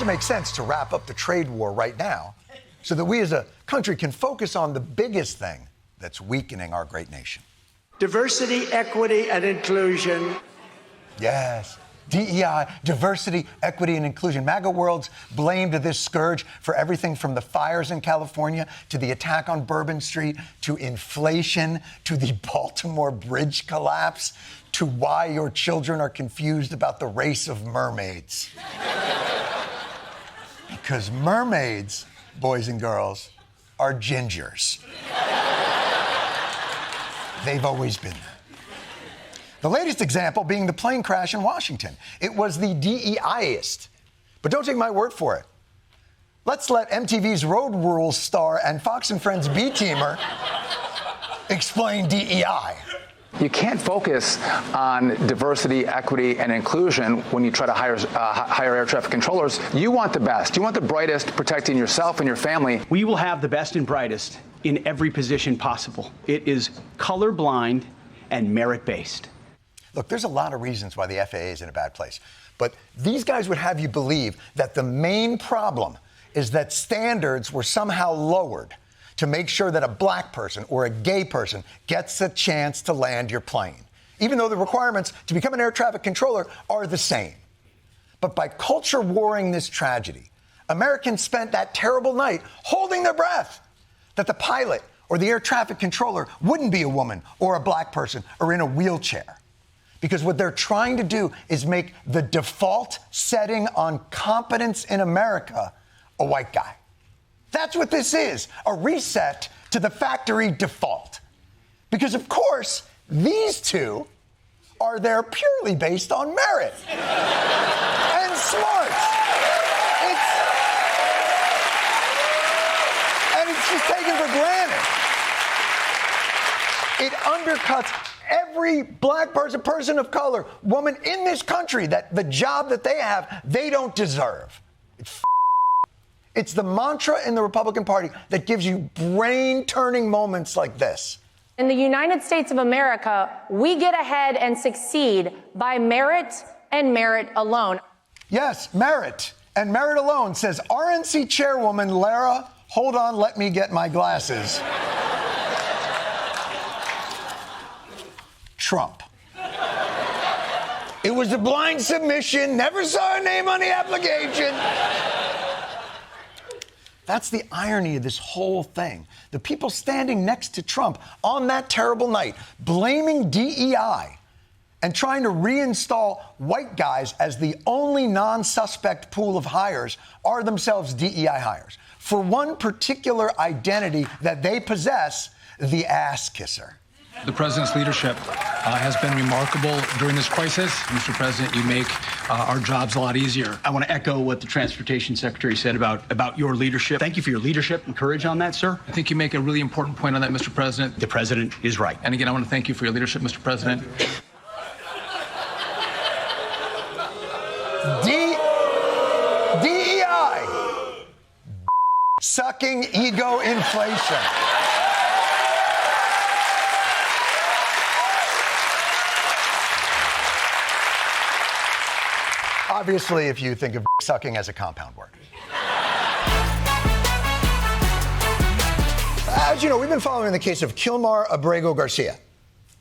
doesn't make sense to wrap up the trade war right now so that we as a country can focus on the biggest thing that's weakening our great nation. Diversity, equity, and inclusion. Yes. DEI, diversity, equity, and inclusion. MAGA world's blamed this scourge for everything from the fires in California to the attack on Bourbon Street to inflation to the Baltimore Bridge collapse to why your children are confused about the race of mermaids. Because mermaids, boys and girls, are gingers. They've always been there. The latest example being the plane crash in Washington. It was the DEIist. But don't take my word for it. Let's let MTV's Road Rules star and Fox and Friends B-teamer explain DEI. You can't focus on diversity, equity, and inclusion when you try to hire air traffic controllers. You want the best. You want the brightest protecting yourself and your family. We will have the best and brightest in every position possible. It is colorblind and merit-based. Look, there's a lot of reasons why the FAA is in a bad place. But these guys would have you believe that the main problem is that standards were somehow lowered to make sure that a black person or a gay person gets a chance to land your plane, even though the requirements to become an air traffic controller are the same. But by culture warring this tragedy, Americans spent that terrible night holding their breath that the pilot or the air traffic controller wouldn't be a woman or a black person or in a wheelchair. Because what they're trying to do is make the default setting on competence in America a white guy. That's what this is, a reset to the factory default. Because, of course, these two are there purely based on merit and smarts. And it's just taken for granted. It undercuts every black person of color, woman in this country, that the job that they have, they don't deserve. It's the mantra in the Republican Party that gives you brain-turning moments like this. In the United States of America, we get ahead and succeed by merit and merit alone. Yes, merit and merit alone, says RNC chairwoman Lara, hold on, let me get my glasses. Trump. It was a blind submission, never saw her name on the application. That's the irony of this whole thing. The people standing next to Trump on that terrible night, blaming DEI and trying to reinstall white guys as the only non-suspect pool of hires are themselves DEI hires for one particular identity that they possess, the ass kisser. The president's leadership has been remarkable during this crisis. Mr. President, you make our jobs a lot easier. I want to echo what the Transportation Secretary said about your leadership. Thank you for your leadership and courage on that, sir. I think you make a really important point on that, Mr. President. The president is right. And again, I want to thank you for your leadership, Mr. President. DEI. Sucking ego inflation. Obviously, if you think of sucking as a compound word. As you know, we've been following the case of Kilmar Abrego Garcia.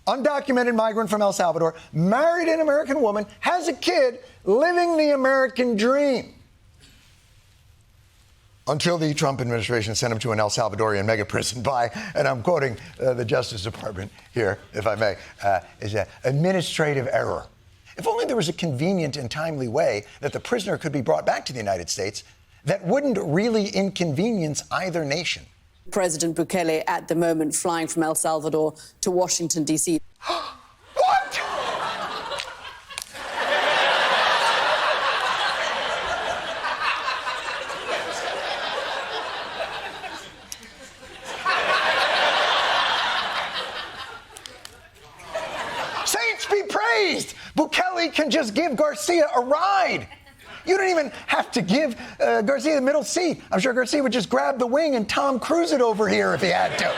Undocumented migrant from El Salvador, married an American woman, has a kid, living the American dream. Until the Trump administration sent him to an El Salvadorian mega prison by, and I'm quoting the Justice Department here, if I may, is an administrative error. If only there was a convenient and timely way that the prisoner could be brought back to the United States that wouldn't really inconvenience either nation. President Bukele at the moment flying from El Salvador to Washington, D.C. What? Saints be praised! Bukele can just give Garcia a ride. You don't even have to give Garcia the middle seat. I'm sure Garcia would just grab the wing and Tom Cruise it over here if he had to.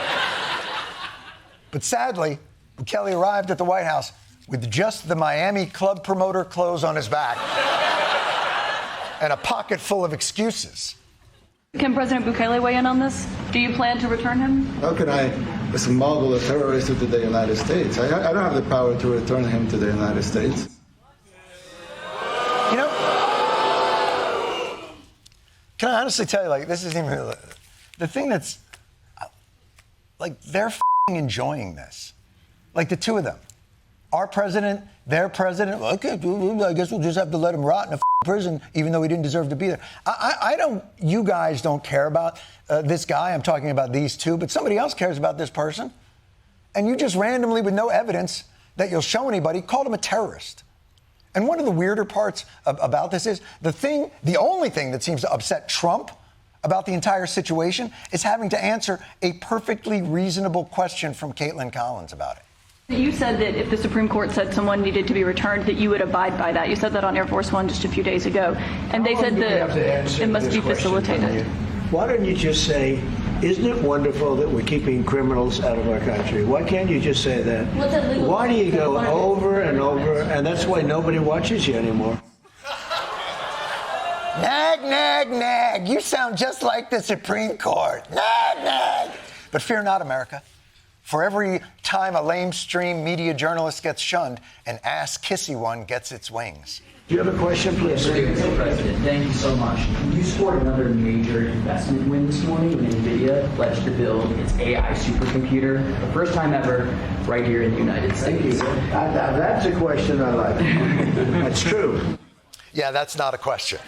But sadly, Bukele arrived at the White House with just the Miami club promoter clothes on his back and a pocket full of excuses. Can President Bukele weigh in on this? Do you plan to return him? How can I smuggle a terrorist into the United States? I don't have the power to return him to the United States. You know, can I honestly tell you, like, this isn't even the thing that's, like, they're f***ing enjoying this. Like, the two of them. Our president, their president, okay, I guess we'll just have to let him rot in a prison, even though he didn't deserve to be there. You guys don't care about this guy. I'm talking about these two, but somebody else cares about this person. And you just randomly, with no evidence that you'll show anybody, called him a terrorist. And one of the weirder parts about this is the only thing that seems to upset Trump about the entire situation is having to answer a perfectly reasonable question from Caitlin Collins about it. You said that if the Supreme Court said someone needed to be returned, that you would abide by that. You said that on Air Force One just a few days ago. And they said that it must be facilitated. Why don't you just say, isn't it wonderful that we're keeping criminals out of our country? Why can't you just say that? Why do you go over and over? And that's why nobody watches you anymore. Nag, nag, nag. You sound just like the Supreme Court. Nag, nag. But fear not, America. For every time a lamestream media journalist gets shunned, an ass-kissy one gets its wings. Do you have a question, please? Mr. President, thank you so much. You scored another major investment win this morning when NVIDIA pledged to build its AI supercomputer, the first time ever, right here in the United States. That's a question I like. That's true. Yeah, that's not a question.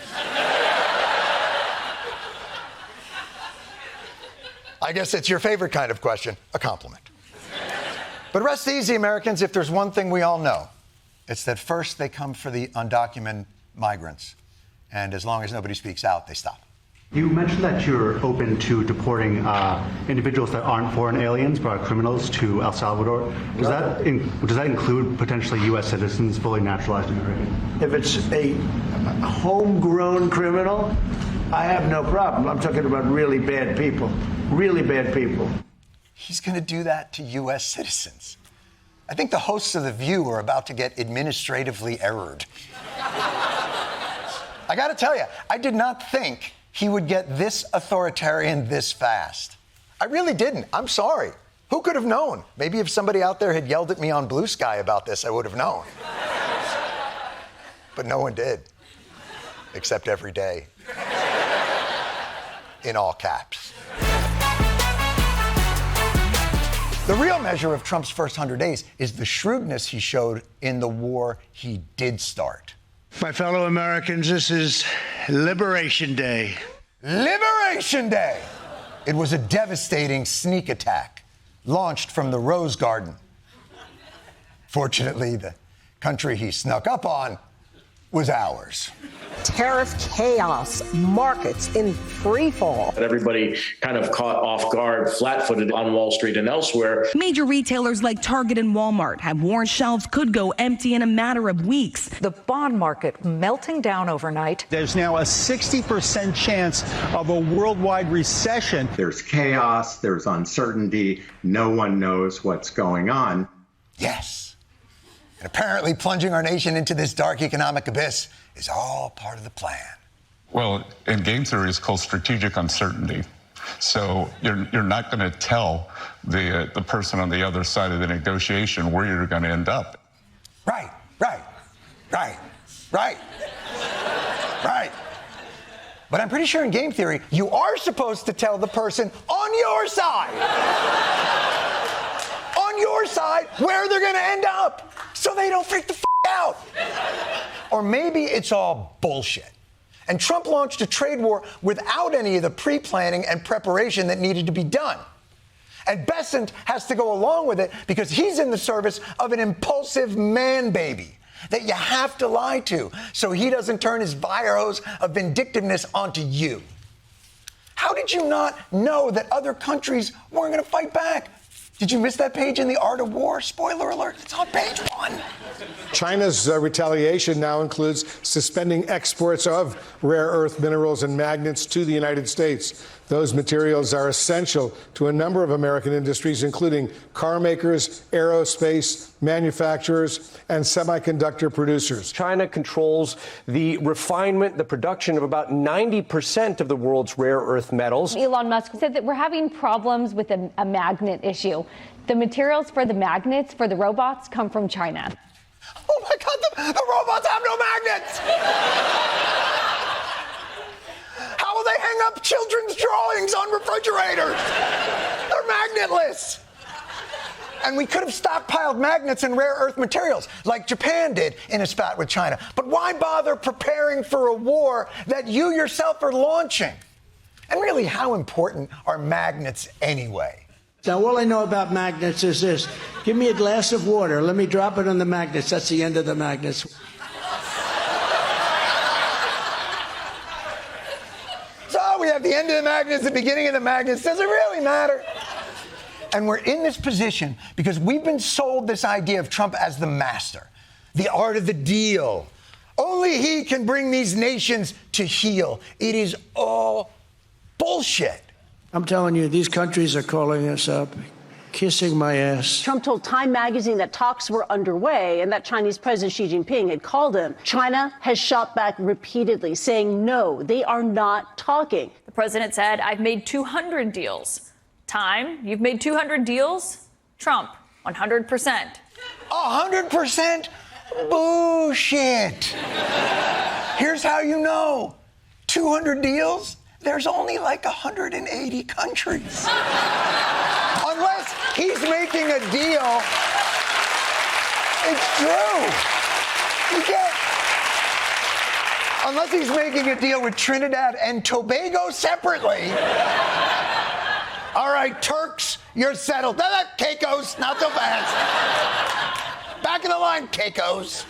I guess it's your favorite kind of question, a compliment. But rest easy, Americans, if there's one thing we all know, it's that first they come for the undocumented migrants, and as long as nobody speaks out, they stop. You mentioned that you're open to deporting individuals that aren't foreign aliens but are criminals to El Salvador. Does that include potentially U.S. citizens, fully naturalized Americans? If it's a homegrown criminal, I have no problem. I'm talking about really bad people. Really bad people. He's going to do that to U.S. citizens. I think the hosts of The View are about to get administratively errored. I got to tell you, I did not think he would get this authoritarian this fast. I really didn't. I'm sorry. Who could have known? Maybe if somebody out there had yelled at me on Blue Sky about this, I would have known. But no one did. Except every day. In all caps. The real measure of Trump's first 100 days is the shrewdness he showed in the war he did start. My fellow Americans, this is Liberation Day. Liberation Day! It was a devastating sneak attack launched from the Rose Garden. Fortunately, the country he snuck up on was ours. Tariff chaos, markets in free fall. Everybody kind of caught off guard, flat-footed on Wall Street and elsewhere. Major retailers like Target and Walmart have warned shelves could go empty in a matter of weeks. The bond market melting down overnight. There's now a 60% chance of a worldwide recession. There's chaos, there's uncertainty, no one knows what's going on. Yes. And apparently plunging our nation into this dark economic abyss is all part of the plan. Well, in game theory, it's called strategic uncertainty. So you're not going to tell the person on the other side of the negotiation where you're going to end up. Right. But I'm pretty sure in game theory, you are supposed to tell the person on your side, where they're going to end up, so they don't freak the out. Or maybe it's all bullshit. And Trump launched a trade war without any of the pre-planning and preparation that needed to be done. And Bessent has to go along with it because he's in the service of an impulsive man baby that you have to lie to so he doesn't turn his fire hose of vindictiveness onto you. How did you not know that other countries weren't going to fight back? Did you miss that page in The Art of War? Spoiler alert, it's on page 1. China's retaliation now includes suspending exports of rare earth minerals and magnets to the United States. Those materials are essential to a number of American industries, including car makers, aerospace manufacturers, and semiconductor producers. China controls the refinement, the production of about 90% of the world's rare earth metals. Elon Musk said that we're having problems with a magnet issue. The materials for the magnets for the robots come from China. Oh my God, the robots have no magnets! How will they hang up children's drawings on refrigerators? They're magnetless. And we could have stockpiled magnets and rare earth materials, like Japan did in a spat with China. But why bother preparing for a war that you yourself are launching? And really, how important are magnets anyway? Now, all I know about magnets is this. Give me a glass of water. Let me drop it on the magnets. That's the end of the magnets. So we have the end of the magnets, the beginning of the magnets. Does it really matter? And we're in this position because we've been sold this idea of Trump as the master, the art of the deal. Only he can bring these nations to heel. It is all bullshit. I'm telling you, these countries are calling us up, kissing my ass. Trump told Time magazine that talks were underway and that Chinese President Xi Jinping had called him. China has shot back repeatedly, saying no, they are not talking. The president said, I've made 200 deals. Time, you've made 200 deals? Trump, 100%. 100%? Bullshit. Here's how you know. 200 deals? There's only like 180 countries. Unless he's making a deal. It's true. You can't. Unless he's making a deal with Trinidad and Tobago separately. All right, Turks, you're settled. Caicos, not so fast. Back in the line, Caicos.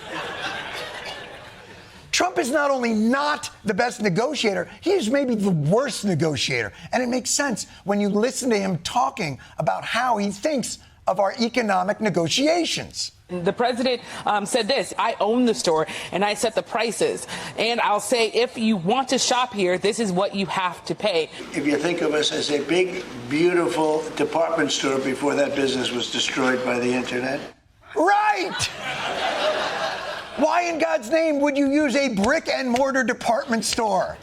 Trump is not only not the best negotiator, he is maybe the worst negotiator. And it makes sense when you listen to him talking about how he thinks of our economic negotiations. The president said this, I own the store and I set the prices. And I'll say, if you want to shop here, this is what you have to pay. If you think of us as a big, beautiful department store before that business was destroyed by the internet. Right! Why in God's name would you use a brick and mortar department store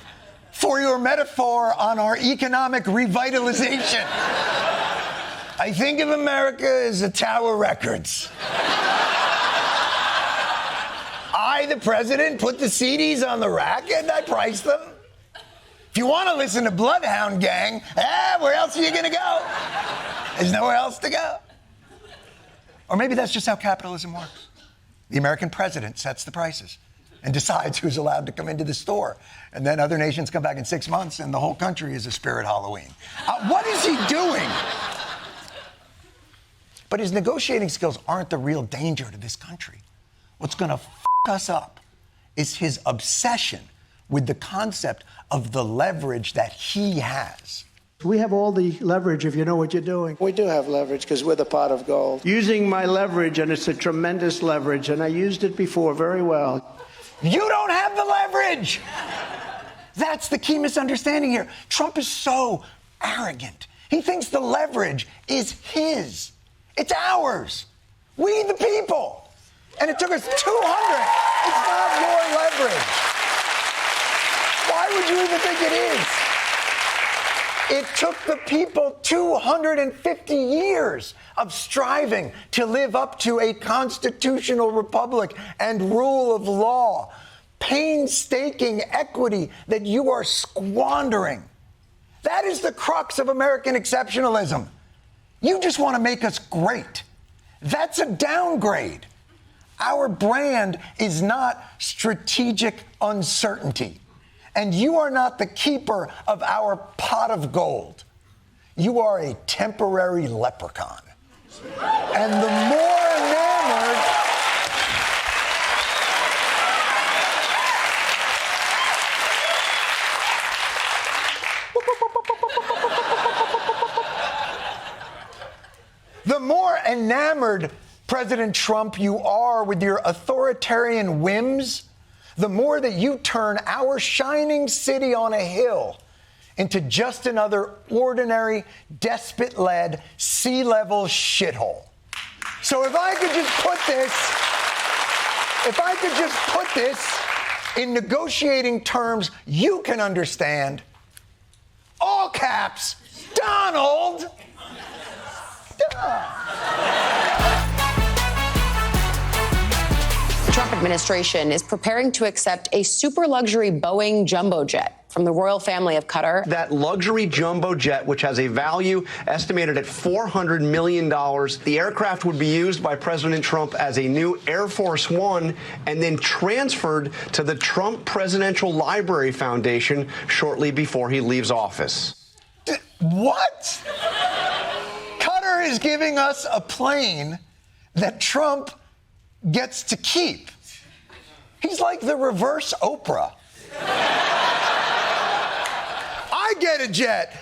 for your metaphor on our economic revitalization? I think of America as a Tower Records. I, the president, put the CDs on the rack and I priced them. If you want to listen to Bloodhound Gang, where else are you going to go? There's nowhere else to go. Or maybe that's just how capitalism works. The American president sets the prices and decides who's allowed to come into the store. And then other nations come back in 6 months and the whole country is a spirit Halloween. What is he doing? But his negotiating skills aren't the real danger to this country. What's going to us up is his obsession with the concept of the leverage that he has. We have all the leverage if you know what you're doing. We do have leverage because we're the pot of gold. Using my leverage, and it's a tremendous leverage, and I used it before very well. You don't have the leverage! That's the key misunderstanding here. Trump is so arrogant. He thinks the leverage is his. It's ours. We, the people. And it took us 200. It's not your leverage. Why would you even think it is? It took the people 250 years of striving to live up to a constitutional republic and rule of law. Painstaking equity that you are squandering. That is the crux of American exceptionalism. You just want to make us great. That's a downgrade. Our brand is not strategic uncertainty. And you are not the keeper of our pot of gold. You are a temporary leprechaun. And the more enamored... The more enamored, President Trump, you are with your authoritarian whims, the more that you turn our shining city on a hill into just another ordinary, despot-led, sea-level shithole. So if I could just put this in negotiating terms you can understand, all caps, Donald. The Trump administration is preparing to accept a super luxury Boeing jumbo jet from the royal family of Qatar. That luxury jumbo jet, which has a value estimated at $400 million, the aircraft would be used by President Trump as a new Air Force One and then transferred to the Trump Presidential Library Foundation shortly before he leaves office. What? Qatar is giving us a plane that Trump gets to keep. He's like the reverse Oprah. I get a jet,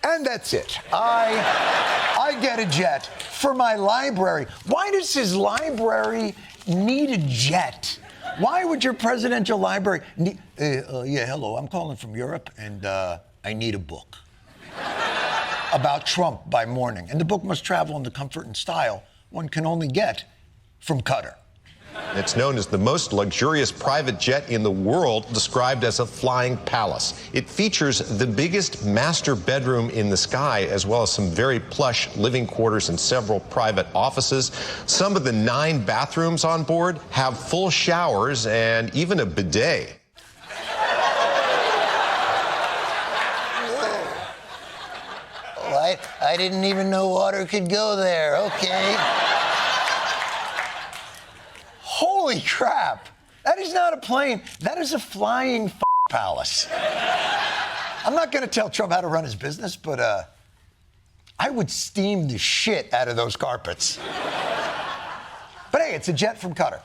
and that's it. I get a jet for my library. Why does his library need a jet? Why would your presidential library need... hello, I'm calling from Europe, and I need a book about Trump by morning. And the book must travel in the comfort and style one can only get from Qatar. It's known as the most luxurious private jet in the world, described as a flying palace. It features the biggest master bedroom in the sky, as well as some very plush living quarters and several private offices. Some of the 9 bathrooms on board have full showers and even a bidet. Oh, I didn't even know water could go there. Okay. Holy crap. That is not a plane. That is a flying palace. I'm not going to tell Trump how to run his business, but I would steam the shit out of those carpets. But hey, it's a jet from Qatar.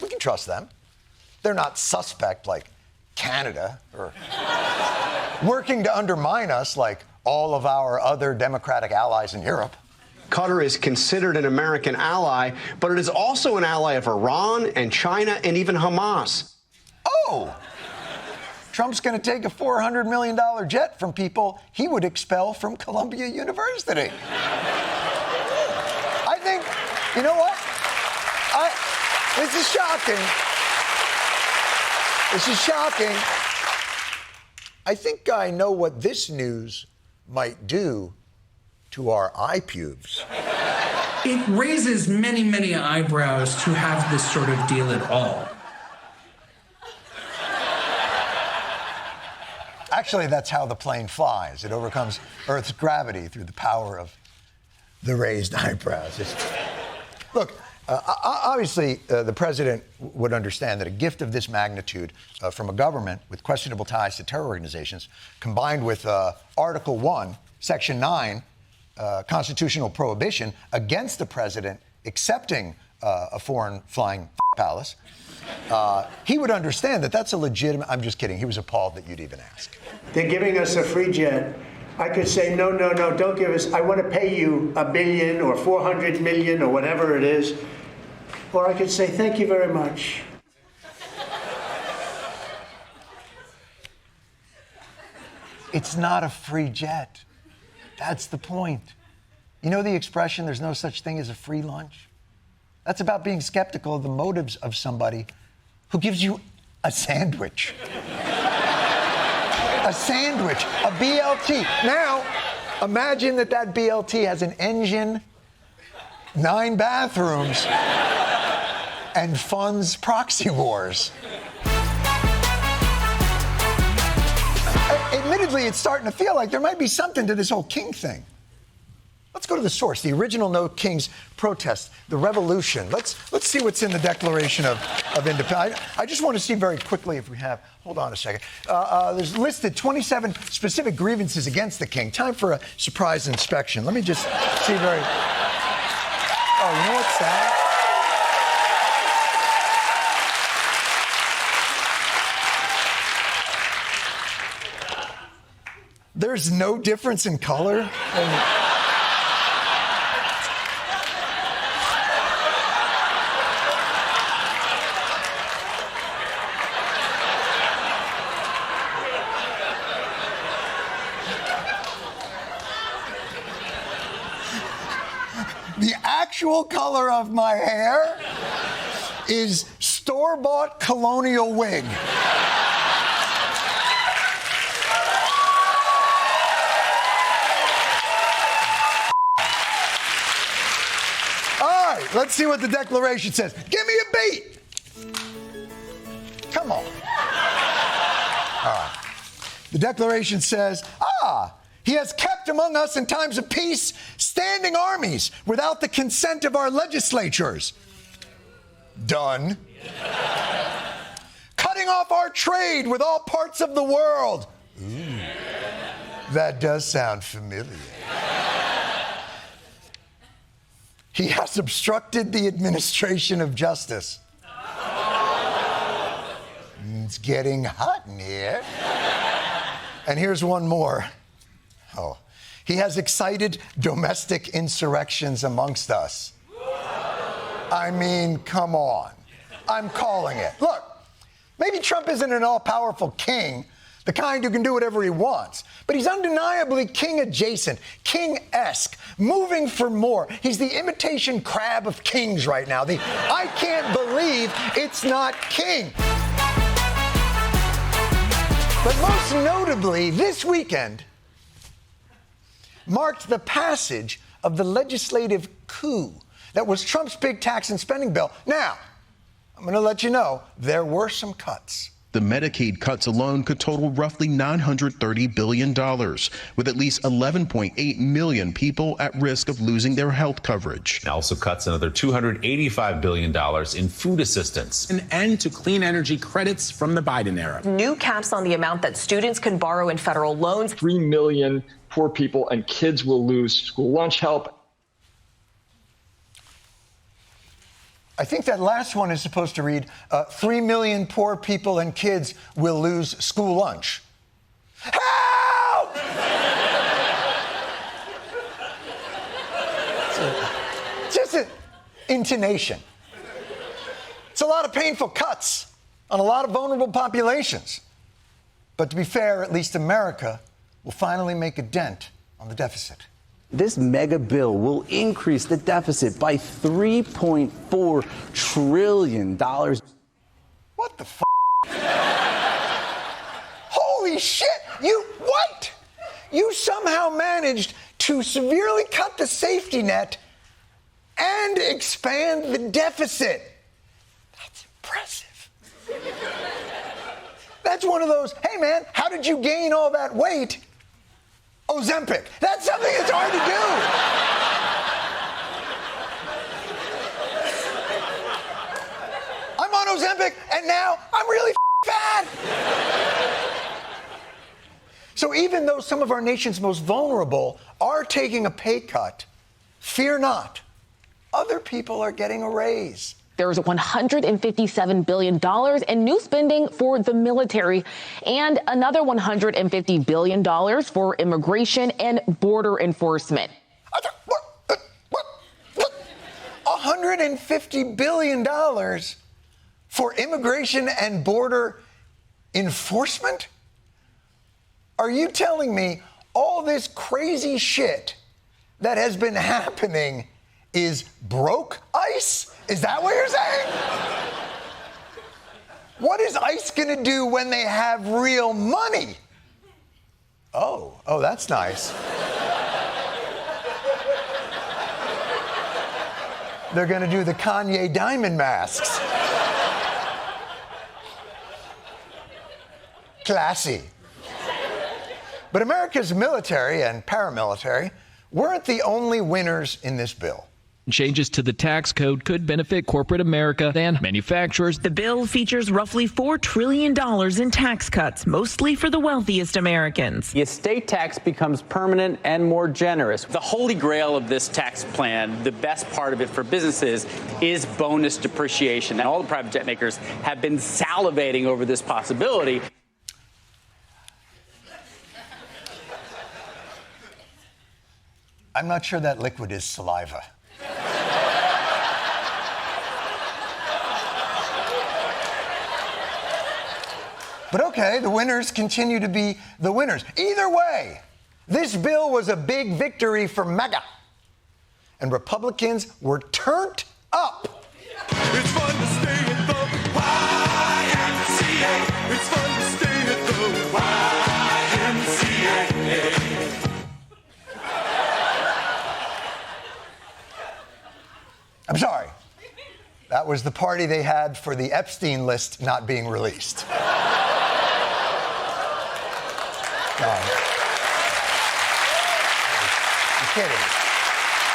We can trust them. They're not suspect like Canada or working to undermine us like all of our other democratic allies in Europe. Qatar is considered an American ally, but it is also an ally of Iran and China and even Hamas. Oh! Trump's going to take a $400 million jet from people he would expel from Columbia University. I think, you know what? This is shocking. This is shocking. I think I know what this news might do to our eye pubes. It raises many, many eyebrows to have this sort of deal at all. Actually, that's how the plane flies. It overcomes Earth's gravity through the power of the raised eyebrows. Look, obviously, the president would understand that a gift of this magnitude from a government with questionable ties to terror organizations, combined with Article 1, Section 9, constitutional prohibition against the president accepting a foreign flying palace, he would understand that that's a legitimate... I'm just kidding. He was appalled that you'd even ask. They're giving us a free jet. I could say, no, don't give us... I want to pay you $1 billion or $400 million or whatever it is. Or I could say, thank you very much. It's not a free jet. That's the point. You know the expression, there's no such thing as a free lunch? That's about being skeptical of the motives of somebody who gives you a sandwich. A sandwich, a BLT. Now, imagine that BLT has an engine, 9 bathrooms, and funds proxy wars. Admittedly, it's starting to feel like there might be something to this whole king thing. Let's go to the source, the original No Kings protest, the revolution. Let's see what's in the Declaration of Independence. I just want to see very quickly if we have... Hold on a second. There's listed 27 specific grievances against the king. Time for a surprise inspection. Let me just see very... Oh, you know what's that? There's no difference in color? actual color of my hair is store-bought colonial wig. All right, let's see what the Declaration says. Give me a beat. Come on. All right. The Declaration says, he has kept among us in times of peace standing armies without the consent of our legislatures. Done. Cutting off our trade with all parts of the world. Ooh, that does sound familiar. He has obstructed the administration of justice. It's getting hot in here. And here's one more. He has excited domestic insurrections amongst us. I mean, come on. I'm calling it. Look, maybe Trump isn't an all-powerful king, the kind who can do whatever he wants, but he's undeniably king-adjacent, king-esque, moving for more. He's the imitation crab of kings right now. The I can't believe it's not king. But most notably, this weekend marked the passage of the legislative coup that was Trump's big tax and spending bill. Now, I'm going to let you know, there were some cuts. The Medicaid cuts alone could total roughly $930 billion, with at least 11.8 million people at risk of losing their health coverage. It also cuts another $285 billion in food assistance. An end to clean energy credits from the Biden era. New caps on the amount that students can borrow in federal loans. 3 million poor people and kids will lose school lunch help. I think that last one is supposed to read, 3 million poor people and kids will lose school lunch. Help! Just an intonation. It's a lot of painful cuts on a lot of vulnerable populations. But to be fair, at least America will finally make a dent on the deficit. This mega bill will increase the deficit by $3.4 trillion. What the f***? Holy shit! What? You somehow managed to severely cut the safety net and expand the deficit. That's impressive. That's one of those, hey man, how did you gain all that weight? Ozempic. That's something that's hard to do. I'm on Ozempic, and now I'm really fat. So even though some of our nation's most vulnerable are taking a pay cut, fear not. Other people are getting a raise. There's $157 billion in new spending for the military and another $150 billion for immigration and border enforcement. $150 billion for immigration and border enforcement? Are you telling me all this crazy shit that has been happening is broke ICE? Is that what you're saying? What is ICE going to do when they have real money? Oh, that's nice. They're going to do the Kanye diamond masks. Classy. But America's military and paramilitary weren't the only winners in this bill. Changes to the tax code could benefit corporate America and manufacturers. The bill features roughly $4 trillion in tax cuts, mostly for the wealthiest Americans. The estate tax becomes permanent and more generous. The holy grail of this tax plan, the best part of it for businesses, is bonus depreciation. And all the private jet makers have been salivating over this possibility. I'm not sure that liquid is saliva. But okay, the winners continue to be the winners. Either way, this bill was a big victory for MAGA. and Republicans were turned up. It's fun to stay at the YMCA. It's fun to stay at the YMCA. I'm sorry. That was the party they had for the Epstein list not being released.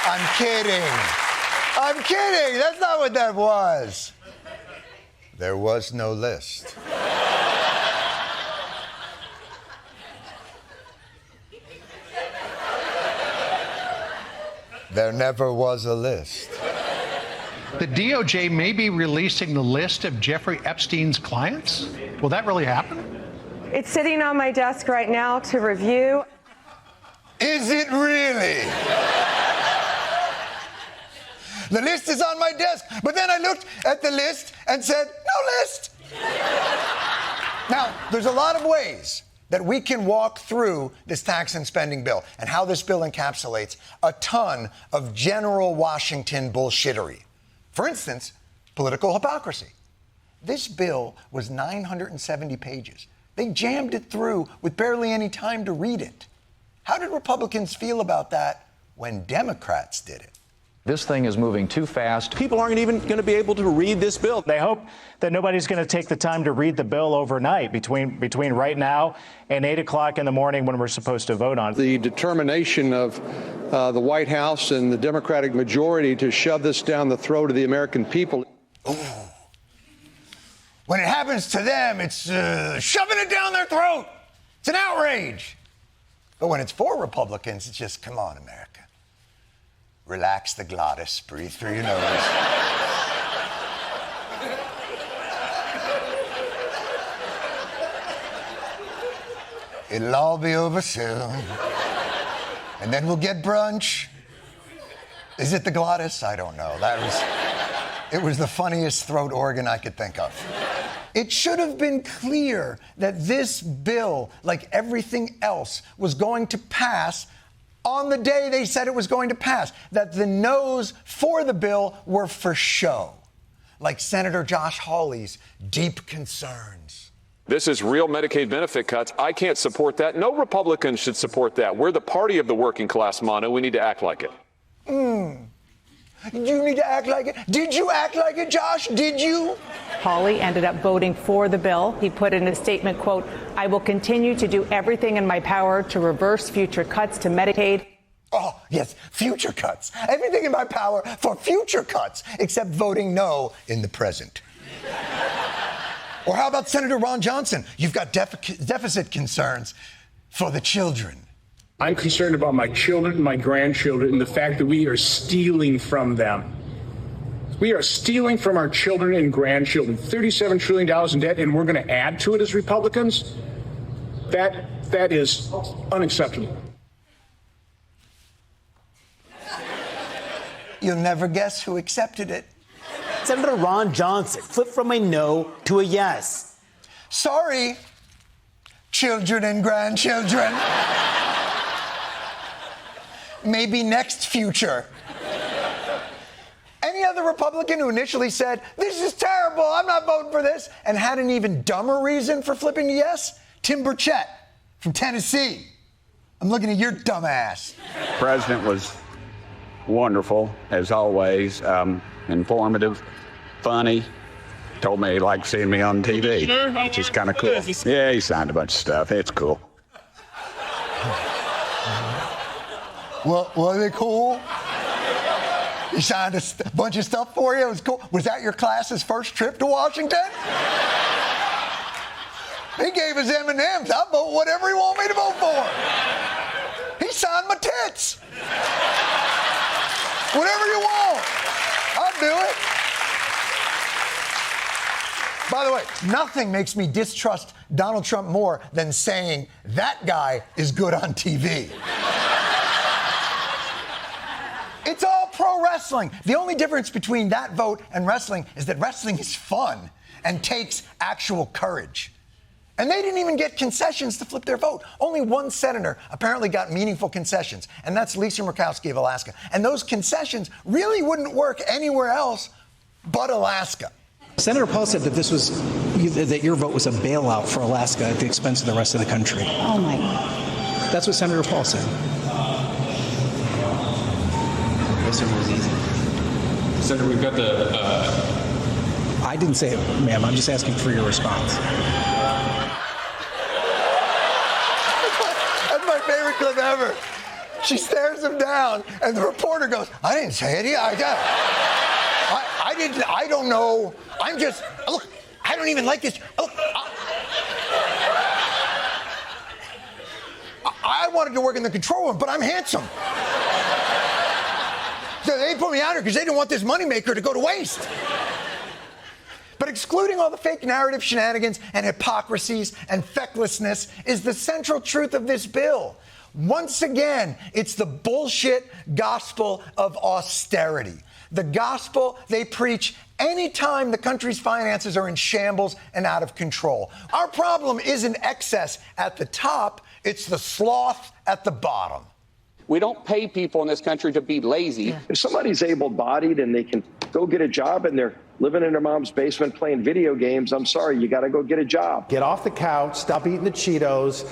I'm kidding. That's not what that was. There was no list. There never was a list. The DOJ may be releasing the list of Jeffrey Epstein's clients? Will that really happen? It's sitting on my desk right now to review. Is it really? The list is on my desk, but then I looked at the list and said, no list. Now, there's a lot of ways that we can walk through this tax and spending bill and how this bill encapsulates a ton of general Washington bullshittery. For instance, political hypocrisy. This bill was 970 pages. They jammed it through with barely any time to read it. How did Republicans feel about that when Democrats did it? This thing is moving too fast. People aren't even going to be able to read this bill. They hope that nobody's going to take the time to read the bill overnight between right now and 8 o'clock in the morning when we're supposed to vote on it. The determination of the White House and the Democratic majority to shove this down the throat of the American people. Ooh. When it happens to them, it's shoving it down their throat. It's an outrage. But when it's for Republicans, it's just, come on, America. Relax the glottis, breathe through your nose. It'll all be over soon. And then we'll get brunch. Is it the glottis? I don't know. It was the funniest throat organ I could think of. It should have been clear that this bill, like everything else, was going to pass on the day they said it was going to pass, that the no's for the bill were for show, like Senator Josh Hawley's deep concerns. This is real Medicaid benefit cuts. I can't support that. No Republican should support that. We're the party of the working class, Manu. We need to act like it. You need to act like it. Did you act like it, Josh? Did you? Hawley ended up voting for the bill. He put in a statement, quote, I will continue to do everything in my power to reverse future cuts to Medicaid. Oh, yes, future cuts. Everything in my power for future cuts, except voting no in the present. Or how about Senator Ron Johnson? You've got deficit concerns for the children. I'm concerned about my children and my grandchildren and the fact that we are stealing from them. We are stealing from our children and grandchildren. $37 trillion in debt, and we're going to add to it as Republicans? That is unacceptable. You'll never guess who accepted it. Senator Ron Johnson flipped from a no to a yes. Sorry, children and grandchildren. Maybe next future. Any other Republican who initially said, this is terrible, I'm not voting for this, and had an even dumber reason for flipping to yes? Tim Burchett from Tennessee. I'm looking at your dumb ass. The president was wonderful, as always, informative, funny. Told me he liked seeing me on TV, which is kind of cool. Yeah, he signed a bunch of stuff. It's cool. Was it cool? He signed a bunch of stuff for you? It was cool. Was that your class's first trip to Washington? He gave us M&Ms. I'll vote whatever he want me to vote for. He signed my tits. Whatever you want, I'll do it. By the way, nothing makes me distrust Donald Trump more than saying that guy is good on TV. It's all pro wrestling. The only difference between that vote and wrestling is that wrestling is fun and takes actual courage. And they didn't even get concessions to flip their vote. Only one senator apparently got meaningful concessions, and that's Lisa Murkowski of Alaska. And those concessions really wouldn't work anywhere else but Alaska. Senator Paul said that that your vote was a bailout for Alaska at the expense of the rest of the country. Oh my God. That's what Senator Paul said. This one was easy. Senator, we've got the... I didn't say it, ma'am. I'm just asking for your response. That's my favorite clip ever. She stares him down, and the reporter goes, I didn't say it. I don't know. I'm just, look, I don't even like this. Look, I wanted to work in the control room, but I'm handsome. So they put me out here because they didn't want this moneymaker to go to waste. But excluding all the fake narrative shenanigans and hypocrisies and fecklessness is the central truth of this bill. Once again, it's the bullshit gospel of austerity. The gospel they preach anytime the country's finances are in shambles and out of control. Our problem isn't excess at the top, it's the sloth at the bottom. We don't pay people in this country to be lazy. Yeah. If somebody's able-bodied and they can go get a job and they're living in their mom's basement playing video games, I'm sorry, you got to go get a job. Get off the couch, stop eating the Cheetos,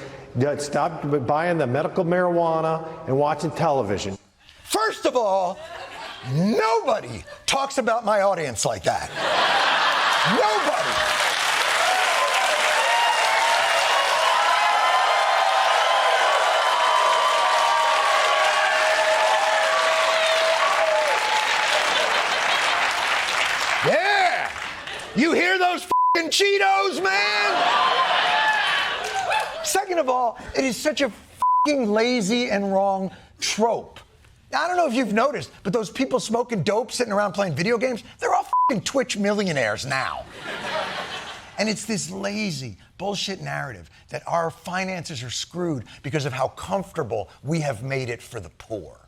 stop buying the medical marijuana and watching television. First of all, nobody talks about my audience like that. Nobody. Yeah! You hear those f***ing Cheetos, man? Second of all, it is such a f***ing lazy and wrong trope. I don't know if you've noticed, but those people smoking dope, sitting around playing video games, they're all f***ing Twitch millionaires now. And it's this lazy bullshit narrative that our finances are screwed because of how comfortable we have made it for the poor.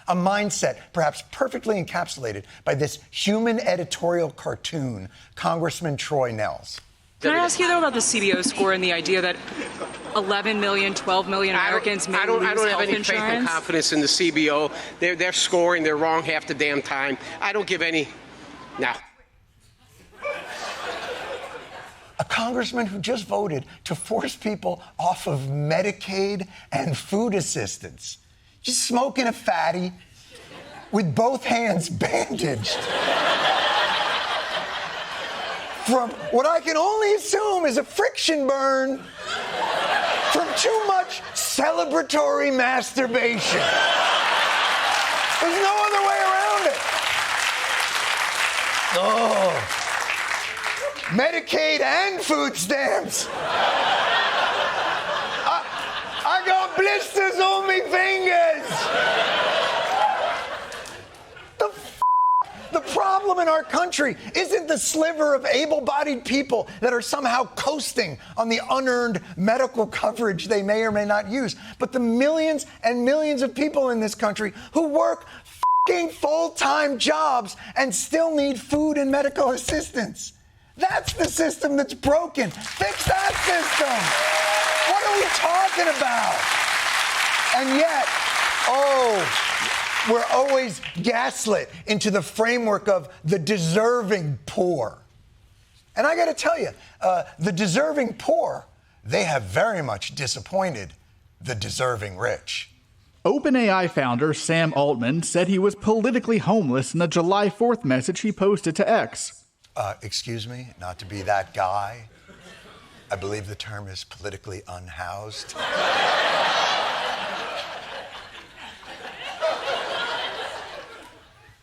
A mindset perhaps perfectly encapsulated by this human editorial cartoon, Congressman Troy Nehls. Can I ask you, though, about the CBO score and the idea that 11 million, 12 million Americans may lose health insurance? I don't have any faith and confidence in the CBO. They're scoring. They're wrong half the damn time. I don't give any... No. A congressman who just voted to force people off of Medicaid and food assistance. Just smoking a fatty with both hands bandaged. From what I can only assume is a friction burn from too much celebratory masturbation. There's no other way around it. Oh. Medicaid and food stamps. I got blisters on me fingers. The problem in our country isn't the sliver of able-bodied people that are somehow coasting on the unearned medical coverage they may or may not use, but the millions and millions of people in this country who work f***ing full-time jobs and still need food and medical assistance. That's the system that's broken. Fix that system. What are we talking about? And yet, we're always gaslit into the framework of the deserving poor. And I got to tell you, the deserving poor, they have very much disappointed the deserving rich. OpenAI founder Sam Altman said he was politically homeless in a July 4th message he posted to X. Excuse me, not to be that guy. I believe the term is politically unhoused.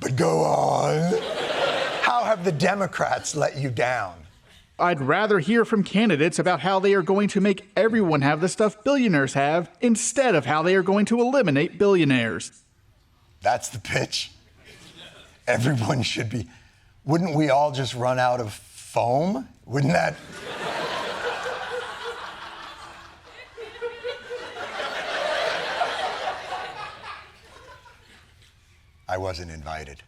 But go on. How have the Democrats let you down? I'd rather hear from candidates about how they are going to make everyone have the stuff billionaires have instead of how they are going to eliminate billionaires. That's the pitch. Everyone should be. Wouldn't we all just run out of foam? Wouldn't that? I wasn't invited.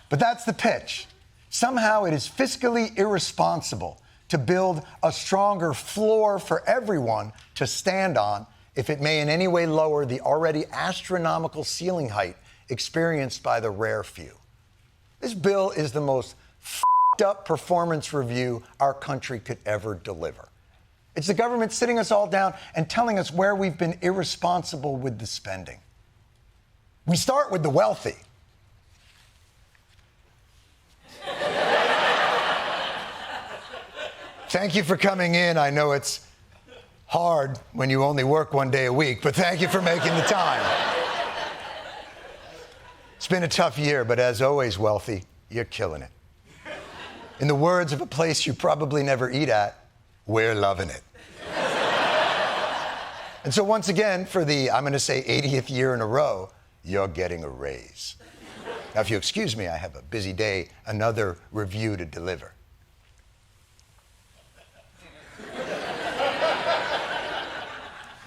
But that's the pitch. Somehow it is fiscally irresponsible to build a stronger floor for everyone to stand on if it may in any way lower the already astronomical ceiling height experienced by the rare few. This bill is the most f***ed up performance review our country could ever deliver. It's the government sitting us all down and telling us where we've been irresponsible with the spending. We start with the wealthy. Thank you for coming in. I know it's hard when you only work one day a week, but thank you for making the time. It's been a tough year, but as always, wealthy, you're killing it. In the words of a place you probably never eat at, we're loving it. And so once again, for the, I'm going to say 80th year in a row, you're getting a raise. Now, if you excuse me, I have a busy day, another review to deliver.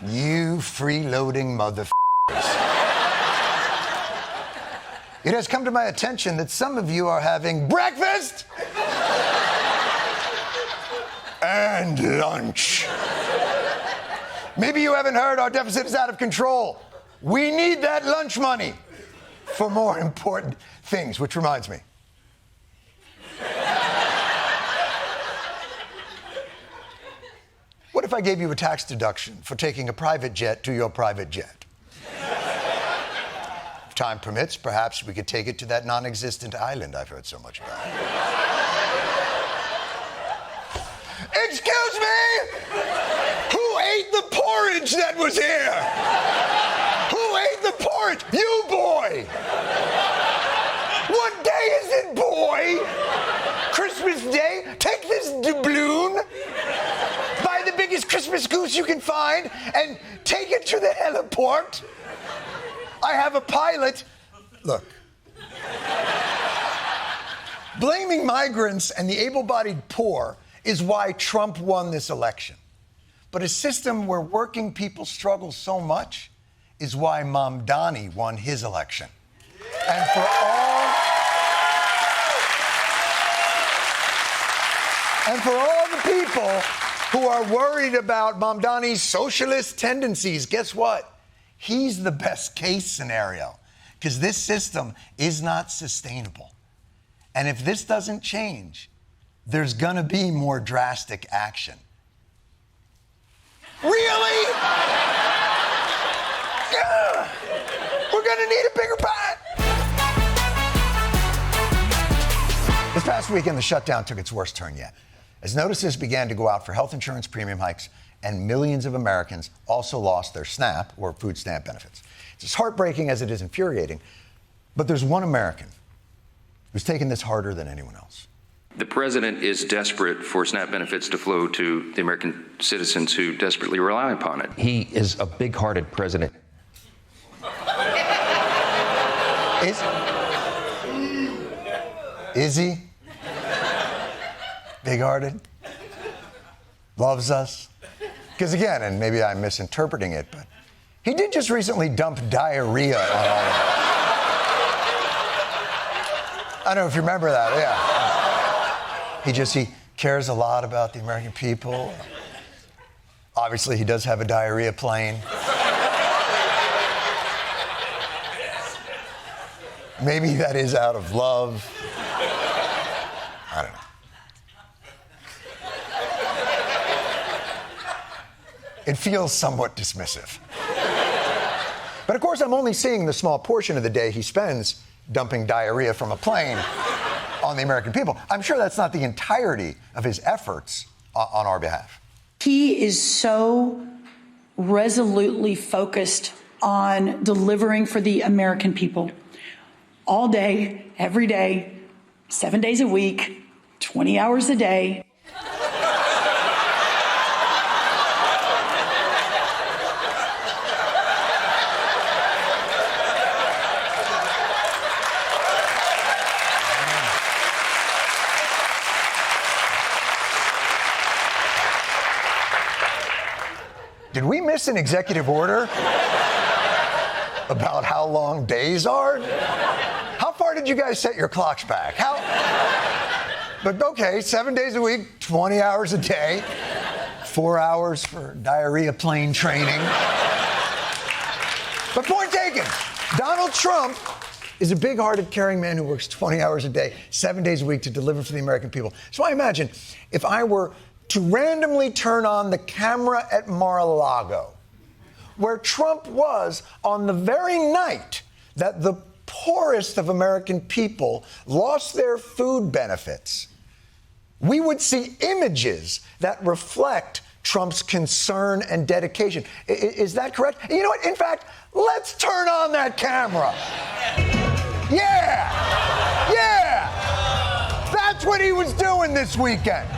You freeloading motherfuckers. It has come to my attention that some of you are having breakfast and lunch. Maybe you haven't heard our deficit is out of control. We need that lunch money for more important things, which reminds me. What if I gave you a tax deduction for taking a private jet to your private jet? If time permits, perhaps we could take it to that non-existent island I've heard so much about. Excuse me? Who ate the porridge that was here? Who ate the porridge? You, boy! What day is it, boy? Christmas Day? Take this doubloon, buy the biggest Christmas goose you can find, and take it to the heliport. I have a pilot. Look. Blaming migrants and the able-bodied poor is why Trump won this election. But a system where working people struggle so much is why Mamdani won his election. And for all the people who are worried about Mamdani's socialist tendencies, guess what? He's the best case scenario, because this system is not sustainable. And if this doesn't change, there's gonna be more drastic action. Really? Yeah. We're gonna need a bigger pot. This past weekend, the shutdown took its worst turn yet, as notices began to go out for health insurance premium hikes, and millions of Americans also lost their SNAP, or food stamp benefits. It's as heartbreaking as it is infuriating, but there's one American who's taken this harder than anyone else. The president is desperate for SNAP benefits to flow to the American citizens who desperately rely upon it. He is a big-hearted president. Is he? Big-hearted? Loves us? Because again, and maybe I'm misinterpreting it, but he did just recently dump diarrhea on all of us. I don't know if you remember that, yeah. He cares a lot about the American people. Obviously, he does have a diarrhea plane. Maybe that is out of love. I don't know. It feels somewhat dismissive. But of course, I'm only seeing the small portion of the day he spends dumping diarrhea from a plane on the American people. I'm sure that's not the entirety of his efforts on our behalf. He is so resolutely focused on delivering for the American people all day, every day, 7 days a week, 20 hours a day. Did we miss an executive order about how long days are? How far did you guys set your clocks back? But okay, 7 days a week, 20 hours a day, 4 hours for diarrhea plane training. But point taken, Donald Trump is a big-hearted, caring man who works 20 hours a day, 7 days a week to deliver for the American people. So I imagine if I were to randomly turn on the camera at Mar-a-Lago, where Trump was on the very night that the poorest of American people lost their food benefits, we would see images that reflect Trump's concern and dedication. Is that correct? You know what? In fact, let's turn on that camera. Yeah! Yeah! That's what he was doing this weekend.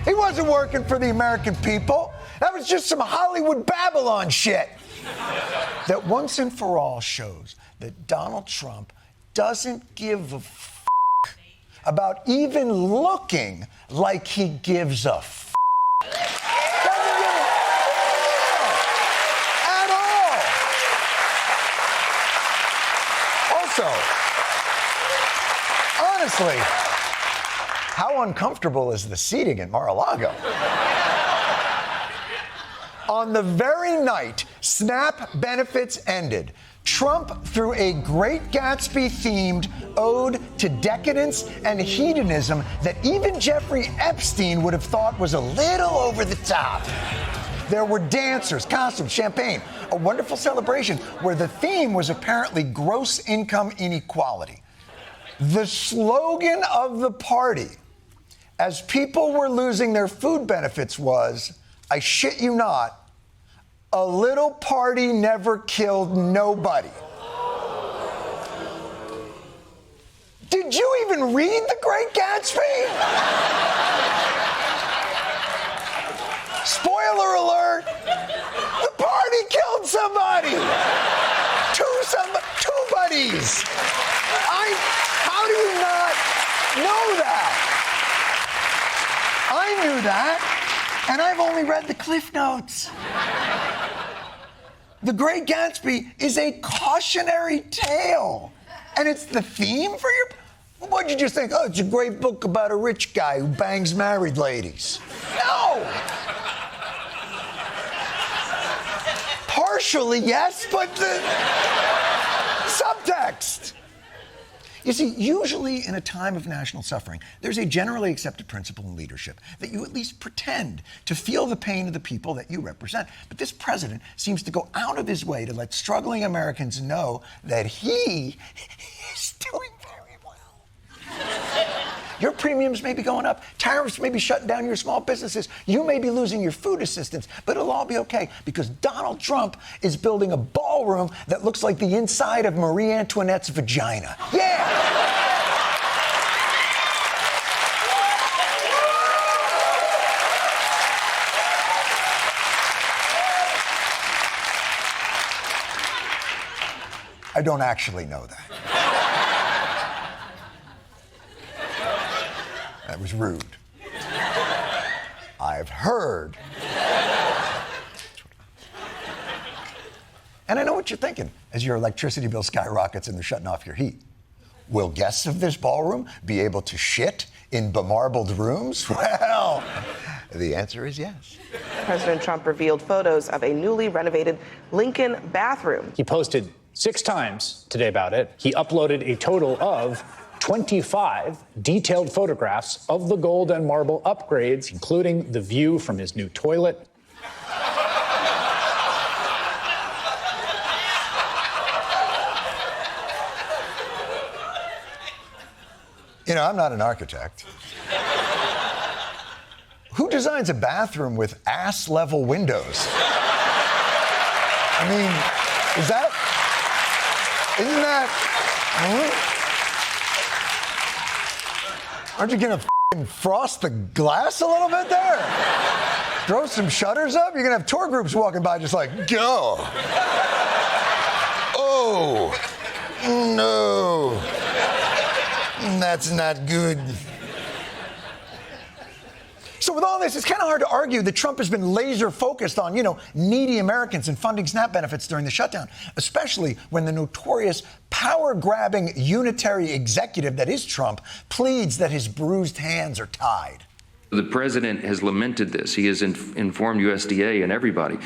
He wasn't working for the American people. That was just some Hollywood Babylon shit. That once and for all shows that Donald Trump doesn't give a f*** about even looking like he gives a f***. Doesn't give a f*** at all. Also, honestly, how uncomfortable is the seating at Mar-a-Lago? On the very night SNAP benefits ended, Trump threw a Great Gatsby-themed ode to decadence and hedonism that even Jeffrey Epstein would have thought was a little over the top. There were dancers, costumes, champagne, a wonderful celebration where the theme was apparently gross income inequality. The slogan of the party, as people were losing their food benefits, was, I shit you not, a little party never killed nobody. Did you even read The Great Gatsby? Spoiler alert, the party killed somebody. Two buddies. How do you not know that? I knew that, and I've only read the Cliff Notes. The Great Gatsby is a cautionary tale, and it's the theme for your... What'd you just think? Oh, it's a great book about a rich guy who bangs married ladies. No! Partially, yes, but the subtext. You see, usually in a time of national suffering, there's a generally accepted principle in leadership that you at least pretend to feel the pain of the people that you represent. But this president seems to go out of his way to let struggling Americans know that he is doing very well. Your premiums may be going up, tariffs may be shutting down your small businesses, you may be losing your food assistance, but it'll all be okay because Donald Trump is building a ballroom that looks like the inside of Marie Antoinette's vagina. Yeah! I don't actually know that. That was rude. I've heard. And I know what you're thinking as your electricity bill skyrockets and they're shutting off your heat. Will guests of this ballroom be able to shit in bemarbled rooms? Well, the answer is yes. President Trump revealed photos of a newly renovated Lincoln bathroom. He posted 6 times today about it. He uploaded a total of 25 detailed photographs of the gold and marble upgrades, including the view from his new toilet. You know, I'm not an architect. Who designs a bathroom with ass-level windows? I mean, isn't that... Aren't you gonna frost the glass a little bit there? Throw some shutters up? You're gonna have tour groups walking by just like, go. Oh, no. That's not good. So with all this, it's kind of hard to argue that Trump has been laser focused on, needy Americans and funding SNAP benefits during the shutdown, especially when the notorious power-grabbing unitary executive that is Trump pleads that his bruised hands are tied. The president has lamented this. He has informed USDA and everybody.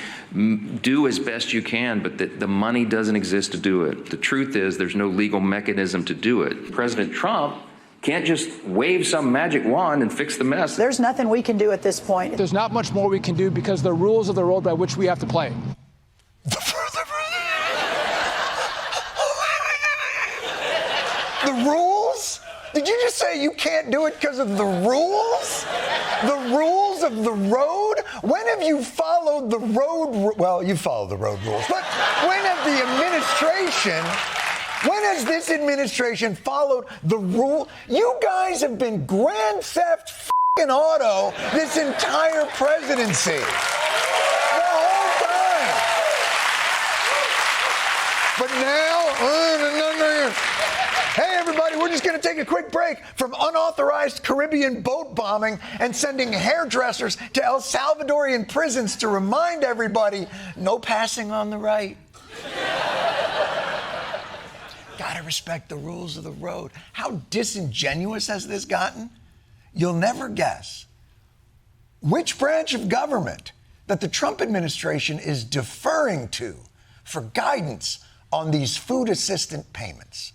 Do as best you can, but the money doesn't exist to do it. The truth is there's no legal mechanism to do it. President Trump can't just wave some magic wand and fix the mess. There's nothing we can do at this point. There's not much more we can do because the rules of the road by which we have to play. The rules? Did you just say you can't do it because of the rules? The rules of the road? When have you followed the road? Well, you follow the road rules. But when has this administration followed the rule? You guys have been grand theft f***ing auto this entire presidency. The whole time. But now, hey, everybody, we're just going to take a quick break from unauthorized Caribbean boat bombing and sending hairdressers to El Salvadorian prisons to remind everybody, no passing on the right. Gotta respect the rules of the road. How disingenuous has this gotten? You'll never guess which branch of government that the Trump administration is deferring to for guidance on these food assistant payments.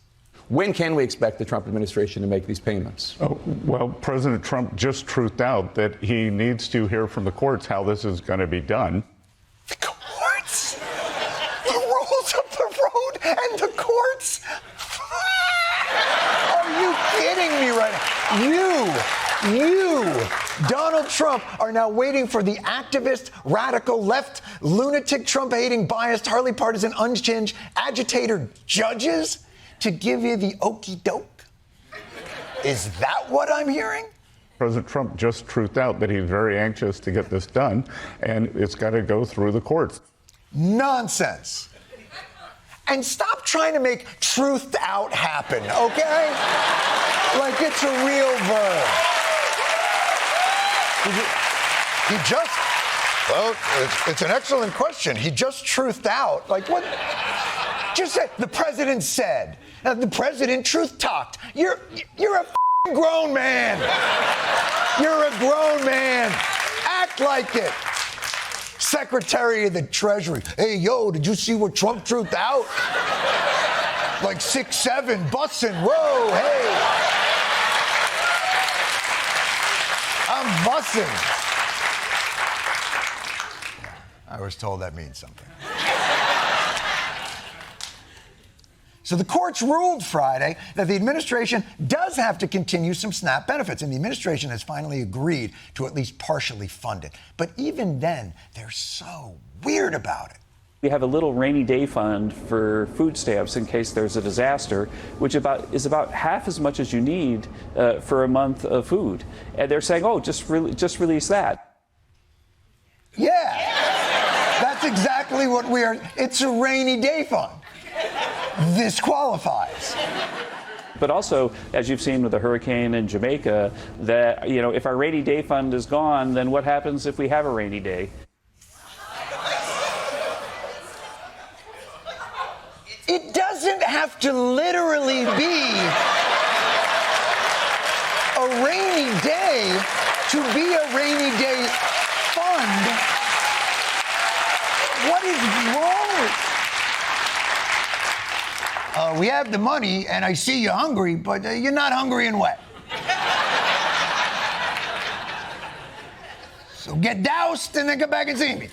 When can we expect the Trump administration to make these payments? Oh, well, President Trump just truthed out that he needs to hear from the courts how this is going to be done. The courts? The rules of the road and the courts? Are you kidding me right now? You, Donald Trump, are now waiting for the activist, radical, left, lunatic, Trump-hating, biased, Harley partisan, unhinged, agitator judges to give you the okey doke? Is that what I'm hearing? President Trump just truthed out that he's very anxious to get this done, and it's got to go through the courts. Nonsense. And stop trying to make truthed out happen, okay? Like it's a real verb. It's an excellent question. He just truthed out. Like what? Just say, the president said. Now, the president truth talked. You're a grown man. You're a grown man. Act like it. Secretary of the Treasury. Hey, yo, did you see what Trump truthed out? Like 6'7", bussin'. Whoa, hey. I'm bussin'. I was told that means something. So the courts ruled Friday that the administration does have to continue some SNAP benefits, and the administration has finally agreed to at least partially fund it. But even then, they're so weird about it. We have a little rainy day fund for food stamps in case there's a disaster, which is about half as much as you need for a month of food. And they're saying, oh, just release that. Yeah, that's exactly what we are. It's a rainy day fund. This qualifies. But also, as you've seen with the hurricane in Jamaica, that, if our rainy day fund is gone, then what happens if we have a rainy day? It doesn't have to literally be a rainy day to be a rainy day fund. What is wrong with we have the money, and I see you're hungry, but you're not hungry and wet. So get doused and then come back and see me.